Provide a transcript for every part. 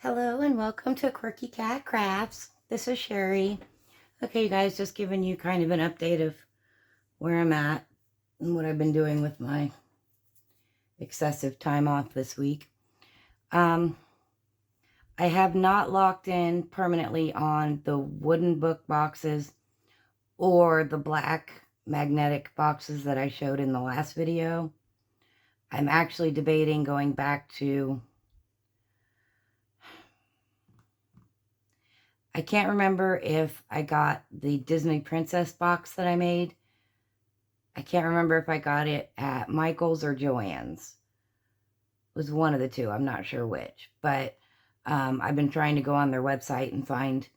Hello and welcome to Quirky Cat Crafts. This is Sherry. Okay, you guys, just giving you kind of an update of where I'm at and what I've been doing with my excessive time off this week. I have not locked in permanently on the wooden book boxes or the black magnetic boxes that I showed in the last video. I'm actually debating going back to... I can't remember if I got the Disney Princess box that I made. I can't remember if I got it at Michael's or Joann's. It was one of the two. I'm not sure which. But I've been trying to go on their website and find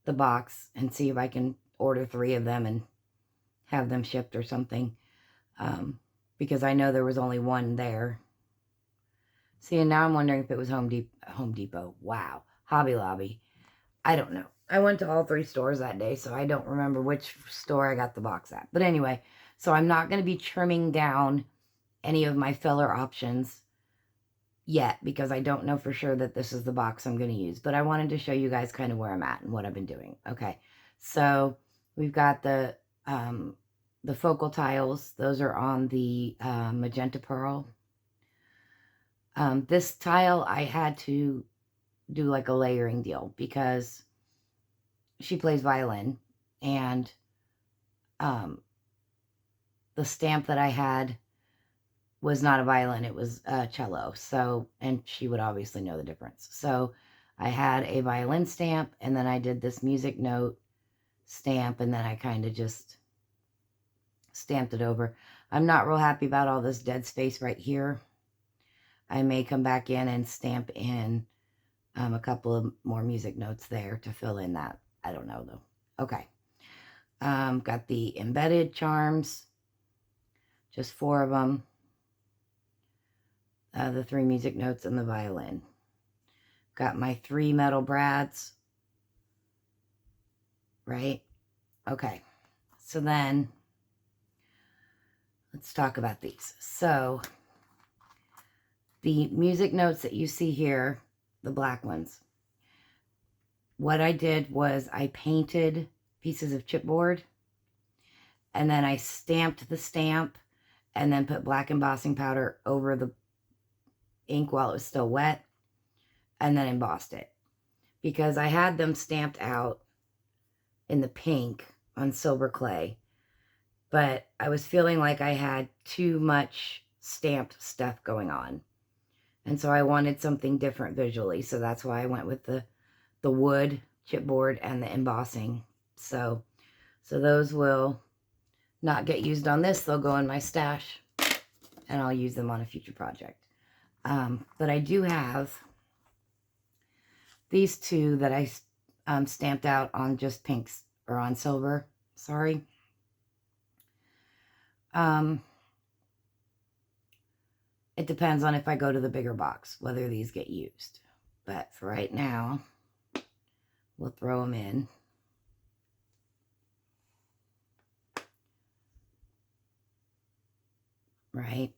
the box and see if I can order 3 of them and have them shipped or something. Because I know there was only one there. See, and now I'm wondering if it was Home Depot. Wow. Hobby Lobby. I don't know. I went to all 3 stores that day, so I don't remember which store I got the box at. But anyway, so I'm not going to be trimming down any of my filler options yet because I don't know for sure that this is the box I'm going to use. But I wanted to show you guys kind of where I'm at and what I've been doing. Okay, so we've got the focal tiles. Those are on the magenta pearl. This tile I had to do like a layering deal because she plays violin, and the stamp that I had was not a violin, it was a cello. So, and she would obviously know the difference. So I had a violin stamp, and then I did this music note stamp, and then I kind of just stamped it over. I'm not real happy about all this dead space right here. I may come back in and stamp in a couple of more music notes there to fill in that. I don't know though. Okay. Got the embedded charms. Just 4 of them. The 3 music notes and the violin. Got my 3 metal brads. Right? Okay. So then, let's talk about these. So, the music notes that you see here, the black ones, what I did was I painted pieces of chipboard, and then I stamped the stamp, and then put black embossing powder over the ink while it was still wet, and then embossed it. Because I had them stamped out in the pink on silver clay, but I was feeling like I had too much stamped stuff going on. And so I wanted something different visually, so that's why I went with the wood chipboard and the embossing. So those will not get used on this. They'll go in my stash, and I'll use them on a future project. But I do have these 2 that I stamped out on just pinks, or on silver, sorry. It depends on if I go to the bigger box, whether these get used. But for right now, we'll throw them in. Right?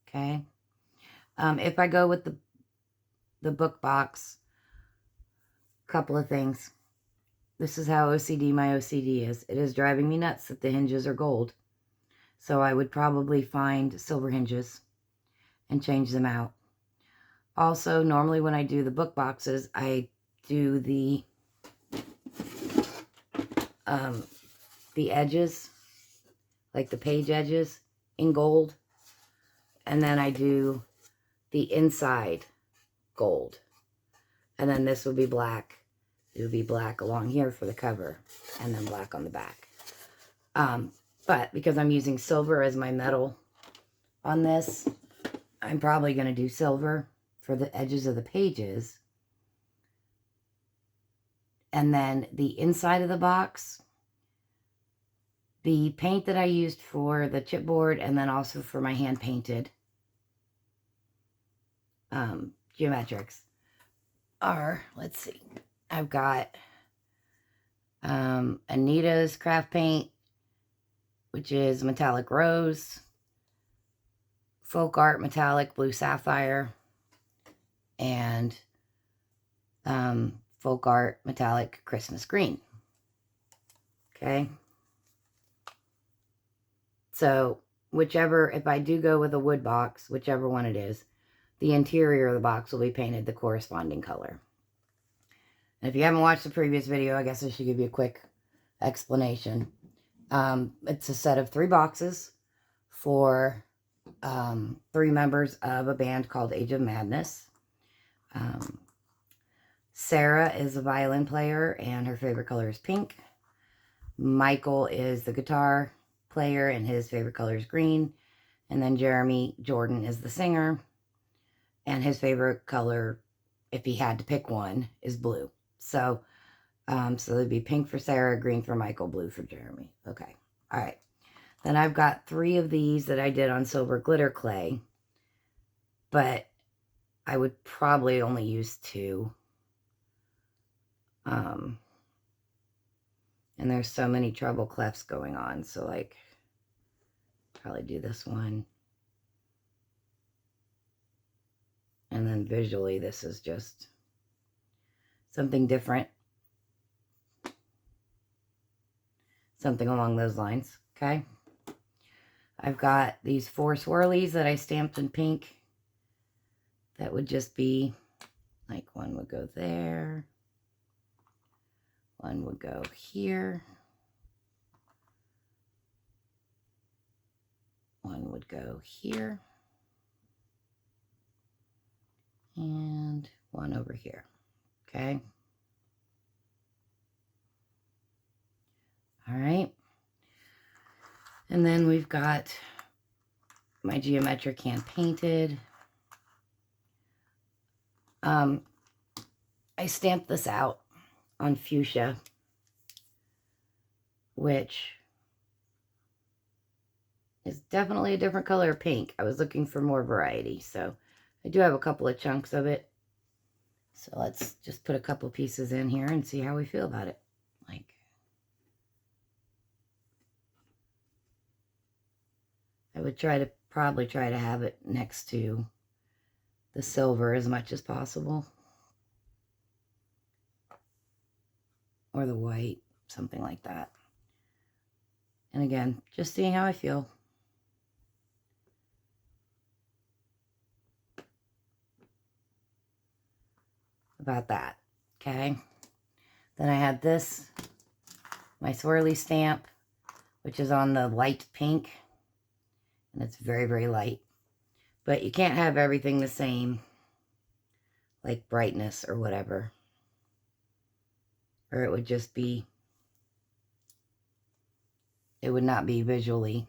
Okay. If I go with the book box, a couple of things. This is how OCD my OCD is. It is driving me nuts that the hinges are gold. So I would probably find silver hinges and change them out. Also, normally when I do the book boxes, I do the edges, like the page edges, in gold. And then I do the inside gold. And then this would be black. It would be black along here for the cover, and then black on the back. But because I'm using silver as my metal on this, I'm probably going to do silver for the edges of the pages. And then the inside of the box, the paint that I used for the chipboard, and then also for my hand-painted geometrics are, let's see, I've got Anita's craft paint, which is metallic rose, folk art metallic blue sapphire, and Folk Art Metallic Christmas Green. Okay. So whichever, if I do go with a wood box, whichever one it is, the interior of the box will be painted the corresponding color. And if you haven't watched the previous video, I guess I should give you a quick explanation. It's a set of 3 boxes for 3 members of a band called Age of Madness. Sarah is a violin player and her favorite color is pink. Michael is the guitar player and his favorite color is green. And then Jeremy Jordan is the singer and his favorite color, if he had to pick one, is blue. So there'd be pink for Sarah, green for Michael, blue for Jeremy. Okay. All right. Then I've got 3 of these that I did on silver glitter clay, but I would probably only use 2. And there's so many treble clefs going on, so like, probably do this one. And then visually, this is just something different. Something along those lines, okay? I've got these 4 swirlies that I stamped in pink. That would just be, like, one would go there. One would go here. One would go here. And one over here, okay? All right. And then we've got my geometric hand painted. I stamped this out on fuchsia, which is definitely a different color of pink. I was looking for more variety, so I do have a couple of chunks of it. So let's just put a couple pieces in here and see how we feel about it. Like, I would probably try to have it next to the silver as much as possible. Or the white, something like that. And again, just seeing how I feel. About that, okay? Then I had this, my swirly stamp, which is on the light pink. And it's very, very light. But you can't have everything the same, like brightness or whatever. Or it would just be, it would not be visually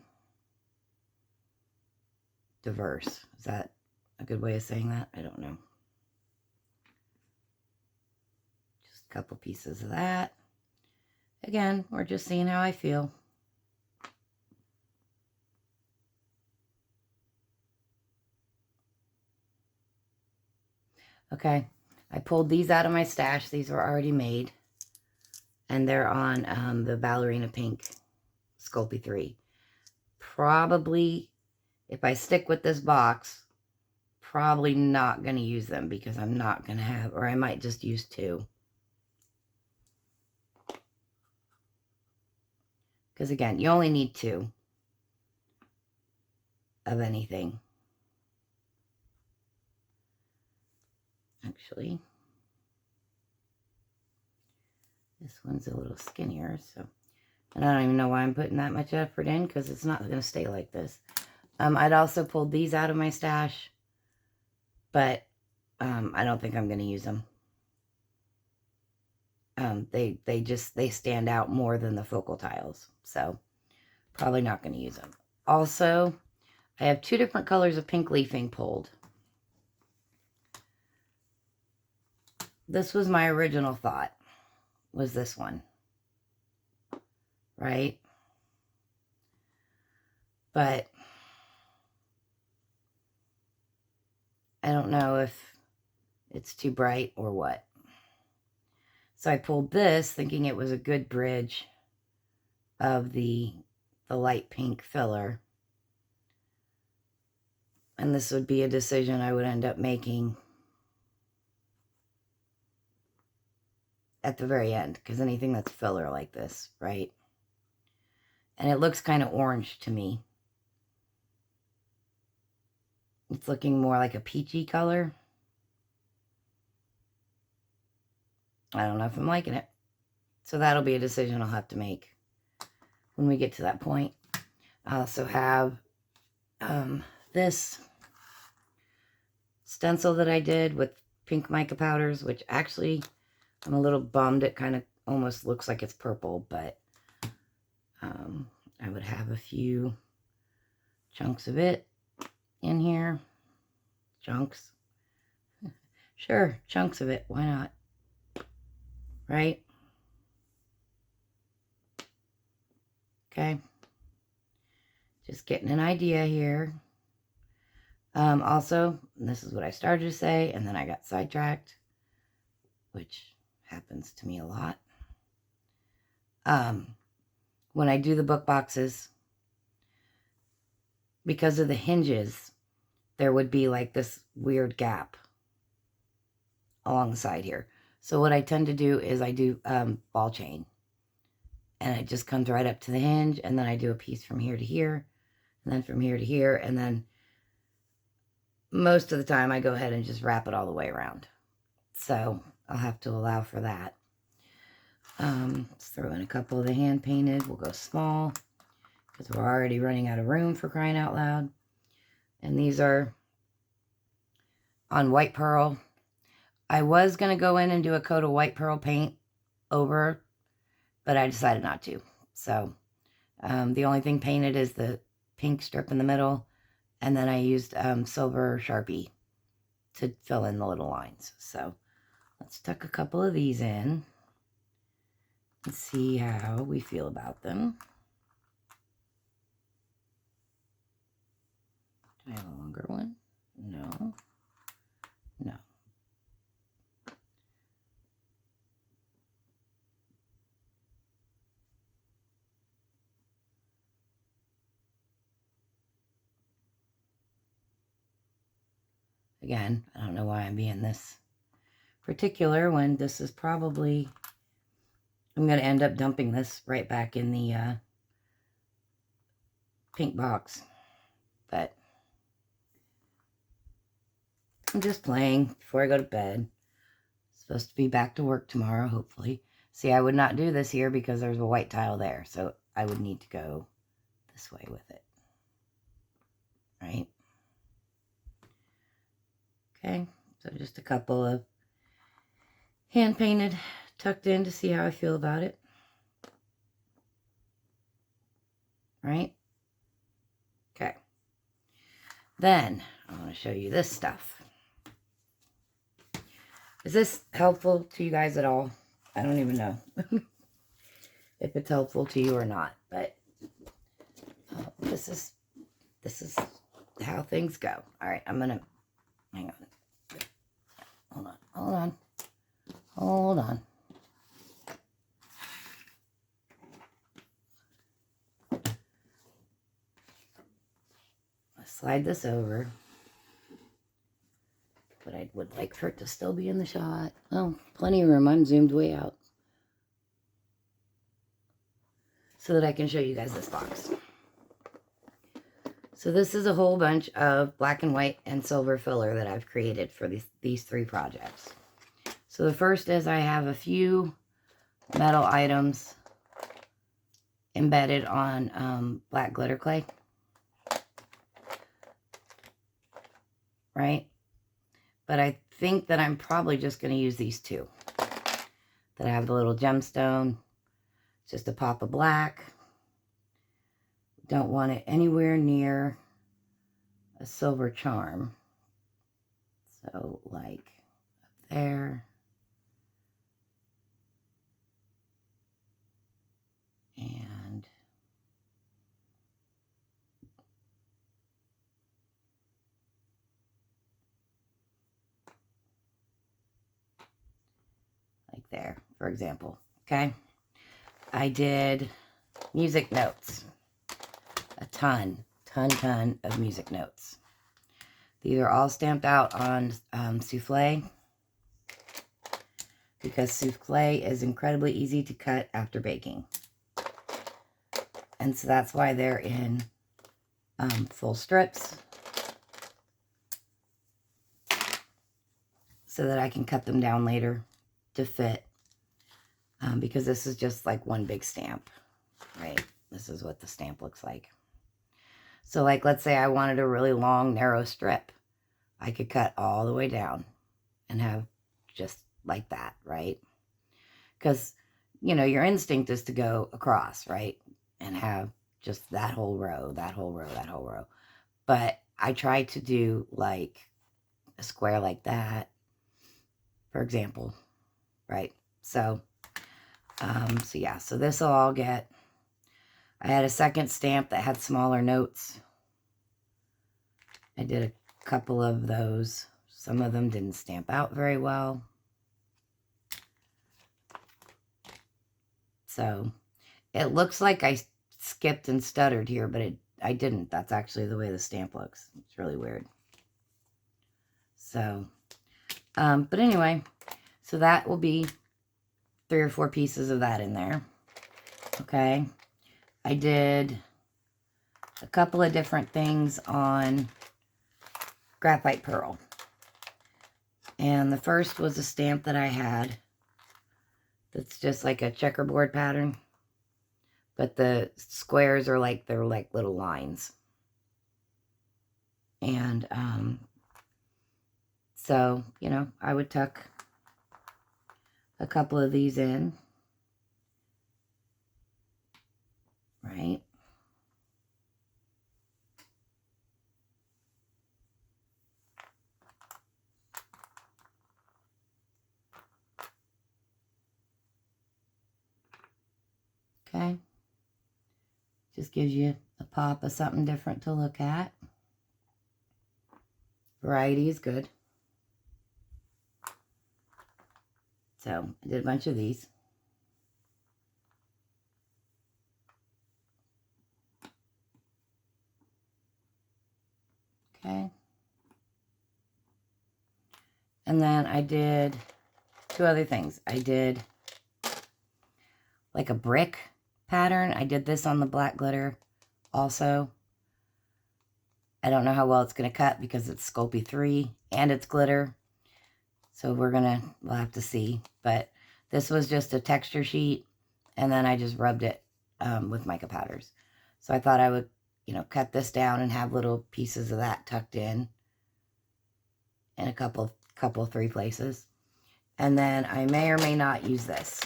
diverse. Is that a good way of saying that? I don't know. Just a couple pieces of that. Again, we're just seeing how I feel. Okay, I pulled these out of my stash. These were already made. And they're on the Ballerina Pink Sculpey 3. Probably, if I stick with this box, probably not going to use them because I'm not going to have, or I might just use 2. Because again, you only need 2 of anything. Actually, this one's a little skinnier, so, and I don't even know why I'm putting that much effort in because it's not going to stay like this. I'd also pulled these out of my stash, but I don't think I'm going to use them. They stand out more than the focal tiles, so probably not going to use them. Also, I have 2 different colors of pink leafing pulled. This was my original thought, was this one, right? But I don't know if it's too bright or what. So I pulled this thinking it was a good bridge of the light pink filler. And this would be a decision I would end up making at the very end, because anything that's filler like this, right? And it looks kind of orange to me. It's looking more like a peachy color. I don't know if I'm liking it. So that'll be a decision I'll have to make when we get to that point. I also have this stencil that I did with pink mica powders, which actually I'm a little bummed. It kind of almost looks like it's purple, but I would have a few chunks of it in here. Chunks. Sure, chunks of it. Why not? Right? Okay. Just getting an idea here. Also, this is what I started to say, and then I got sidetracked, which happens to me a lot. When I do the book boxes, because of the hinges, there would be like this weird gap along the side here. So what I tend to do is I do ball chain, and it just comes right up to the hinge, and then I do a piece from here to here, and then from here to here, and then most of the time I go ahead and just wrap it all the way around. So I'll have to allow for that. Let's throw in a couple of the hand painted. We'll go small because we're already running out of room, for crying out loud. And these are on white pearl. I was going to go in and do a coat of white pearl paint over, but I decided not to. So the only thing painted is the pink strip in the middle, and then I used silver Sharpie to fill in the little lines. So let's tuck a couple of these in and see how we feel about them. Do I have a longer one? No. No. Again, I don't know why I'm being this particular when this is probably, I'm going to end up dumping this right back in the pink box. But I'm just playing before I go to bed. Supposed to be back to work tomorrow, hopefully. See, I would not do this here because there's a white tile there, so I would need to go this way with it. Right? Okay, so just a couple of hand painted tucked in to see how I feel about it. Right? Okay. Then I want to show you this stuff. Is this helpful to you guys at all? I don't even know if it's helpful to you or not, but this is how things go. All right, I'm gonna hang on. Hold on. I'll slide this over. But I would like for it to still be in the shot. Oh, plenty of room. I'm zoomed way out. So that I can show you guys this box. So this is a whole bunch of black and white and silver filler that I've created for these three projects. So the first is I have a few metal items embedded on black glitter clay. Right? But I think that I'm probably just going to use these two. That I have the little gemstone. Just a pop of black. Don't want it anywhere near a silver charm. So like up there. And like there, for example. Okay. I did music notes. A ton of music notes. These are all stamped out on souffle. because souffle is incredibly easy to cut after baking. And so that's why they're in full strips, so that I can cut them down later to fit, because this is just like one big stamp, right? This is what the stamp looks like. So like, let's say I wanted a really long, narrow strip. I could cut all the way down and have just like that, right? Because, you know, your instinct is to go across, right? And have just that whole row, that whole row, that whole row. But I tried to do like a square like that, for example, right? So, yeah, so this will all get, I had a second stamp that had smaller notes. I did a couple of those. Some of them didn't stamp out very well. So it looks like I skipped and stuttered here, but I didn't. That's actually the way the stamp looks. It's really weird. So, but anyway, so that will be 3 or 4 pieces of that in there. Okay. I did a couple of different things on graphite pearl. And the first was a stamp that I had that's just like a checkerboard pattern, but the squares are like, they're like little lines. And so, you know, I would tuck a couple of these in, right? Okay. Just gives you a pop of something different to look at. Variety is good. So I did a bunch of these. Okay. And then I did 2 other things. I did like a brick pattern. I did this on the black glitter also. I don't know how well it's going to cut because it's Sculpey 3 and it's glitter. So we'll have to see. But this was just a texture sheet, and then I just rubbed it with mica powders. So I thought I would, you know, cut this down and have little pieces of that tucked in a couple 3 places. And then I may or may not use this,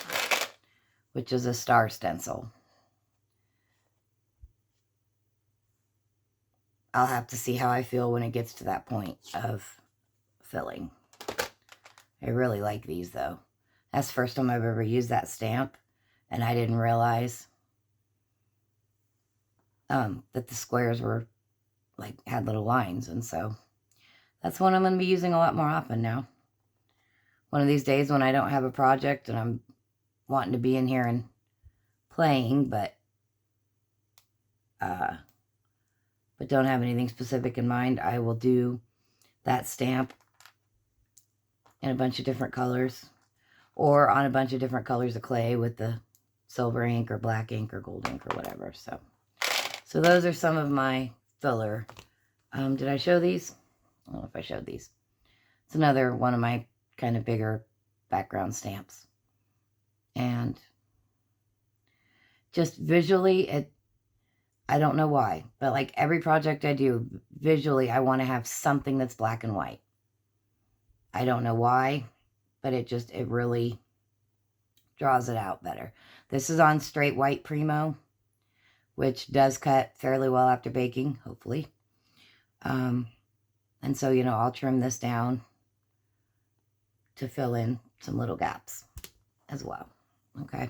which is a star stencil. I'll have to see how I feel when it gets to that point of filling. I really like these though. That's the first time I've ever used that stamp, and I didn't realize that the squares were like, had little lines, and so that's one I'm going to be using a lot more often now. One of these days when I don't have a project and I'm wanting to be in here and playing, but don't have anything specific in mind, I will do that stamp in a bunch of different colors, or on a bunch of different colors of clay with the silver ink or black ink or gold ink or whatever. So those are some of my filler. Did I show these? I don't know if I showed these. It's another one of my kind of bigger background stamps. And just visually, I don't know why, but like every project I do, visually, I want to have something that's black and white. I don't know why, but it really draws it out better. This is on straight white Primo, which does cut fairly well after baking, hopefully. And so, you know, I'll trim this down to fill in some little gaps as well. Okay.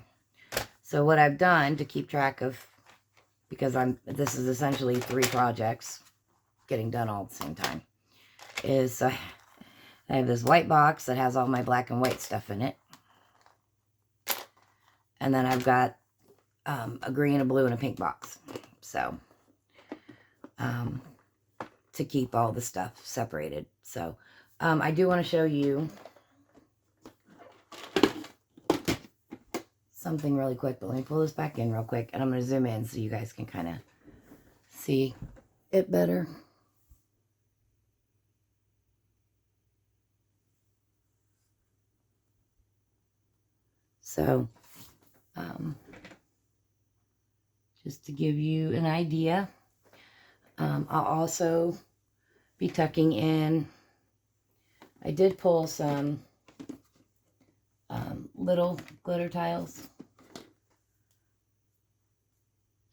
So what I've done to keep track of, because this is essentially 3 projects getting done all at the same time, is I have this white box that has all my black and white stuff in it. And then I've got a green, a blue, and a pink box. So, to keep all the stuff separated. So, I do want to show you something really quick, but let me pull this back in real quick, and I'm going to zoom in so you guys can kind of see it better. So, just to give you an idea, I'll also be tucking in, I did pull some little glitter tiles,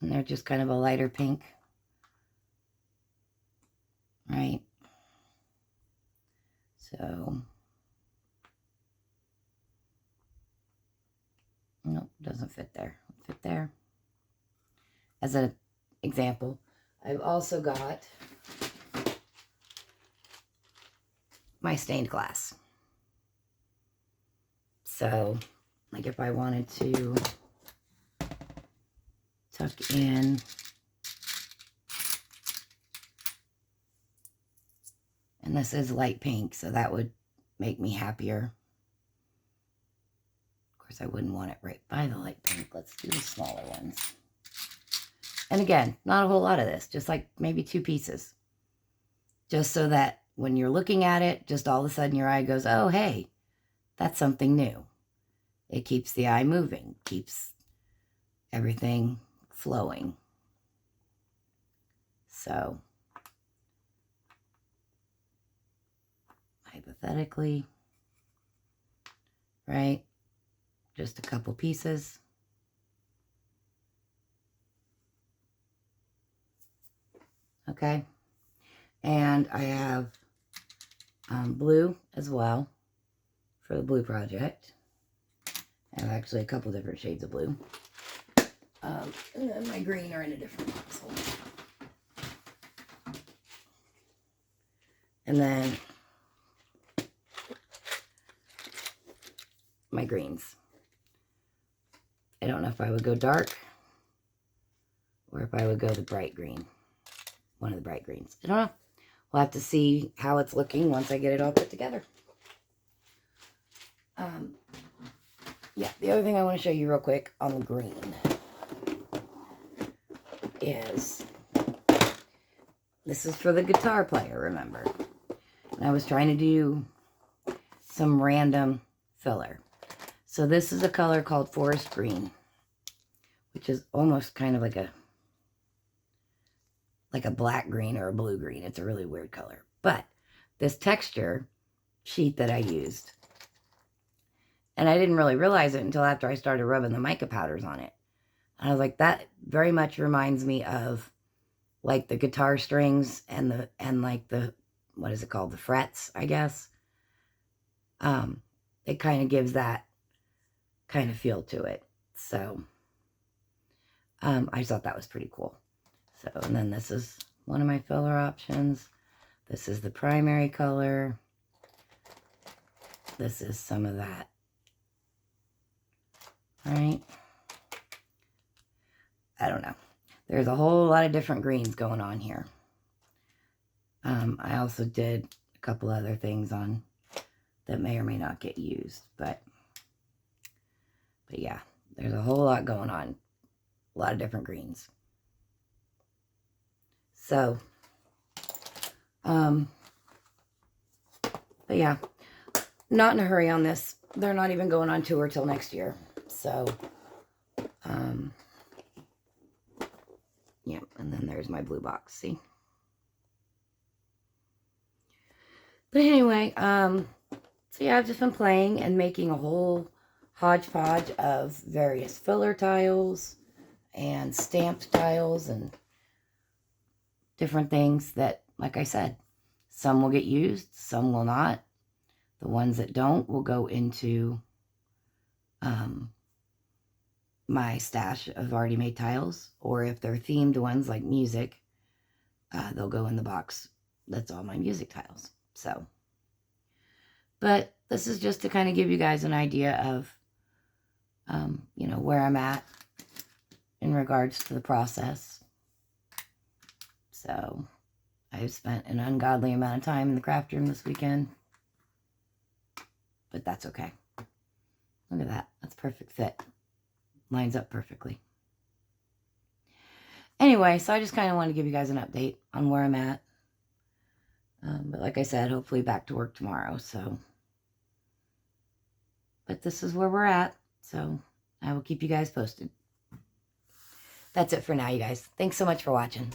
and they're just kind of a lighter pink, right? So, nope, doesn't fit there. Fit there. As an example, I've also got my stained glass. So, like if I wanted to tuck in and this is light pink, so that would make me happier. Of course, I wouldn't want it right by the light pink. Let's do the smaller ones. And again, not a whole lot of this, just like maybe 2 pieces. Just so that when you're looking at it, just all of a sudden your eye goes, oh, hey, that's something new. It keeps the eye moving, keeps everything flowing. So, hypothetically, right, just a couple pieces. Okay, and I have blue as well for the blue project. I have actually a couple different shades of blue. And then my green are in a different box. Hold on. And then my greens. I don't know if I would go dark or if I would go the bright green. One of the bright greens. I don't know. We'll have to see how it's looking once I get it all put together. Yeah, the other thing I want to show you real quick on the green is, this is for the guitar player, remember? And I was trying to do some random filler. So this is a color called forest green, which is almost kind of like a black green or a blue green. It's a really weird color. But this texture sheet that I used, and I didn't really realize it until after I started rubbing the mica powders on it. And I was like, that very much reminds me of like the guitar strings and like the, what is it called? The frets, I guess. It kind of gives that kind of feel to it. So, I just thought that was pretty cool. So, and then this is one of my filler options. This is the primary color. This is some of that. Right? I don't know. There's a whole lot of different greens going on here. I also did a couple other things on that may or may not get used, but yeah, there's a whole lot going on. A lot of different greens. So, but yeah, not in a hurry on this. They're not even going on tour till next year. So, yeah, and then there's my blue box, see? But anyway, so yeah, I've just been playing and making a whole hodgepodge of various filler tiles and stamped tiles and different things that, like I said, some will get used, some will not. The ones that don't will go into my stash of already made tiles, or if they're themed ones like music, they'll go in the box that's all my music tiles. So, but this is just to kind of give you guys an idea of, you know, where I'm at in regards to the process. So, I've spent an ungodly amount of time in the craft room this weekend, but that's okay. Look at that. That's perfect fit. lines up perfectly. Anyway, so I just kind of want to give you guys an update on where I'm at. But like I said, hopefully back to work tomorrow. So, but this is where we're at. So I will keep you guys posted. That's it for now, you guys. Thanks so much for watching.